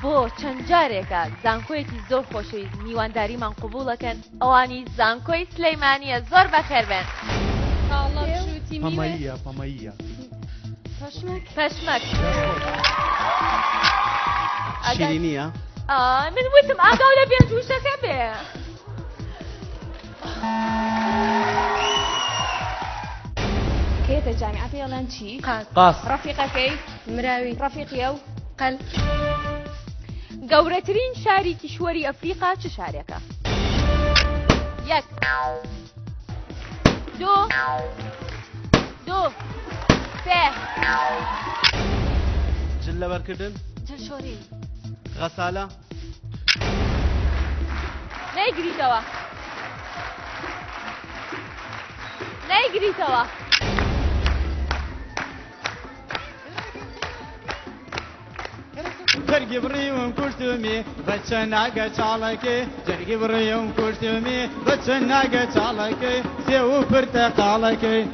بۆ چەند جارێکە زانکۆیەکی زۆر خۆشەویست میوانداریمان قبوڵەکەن ئەوانی زانکۆی سلەیمانیە زۆر بەخێربێن. پەمەیە پەشمەک شیرینیە من وتم ئاگاو لە پێنج وشەکە بێ. كيتا جامعة يلان شي قاس رفيقكي مراوي رفيقي أو قل گەورەترین شاری کیشوەری ئەفریقا چ شارێکە؟ یەک دو سێ جل لەبەرکردن جلشۆری غەسالە نەیگریتەوە جرگی بریم کشتمی بچه نگه چالکی جرگی بریم کشتمی بچه نگه چالکی سیو پرتقالکی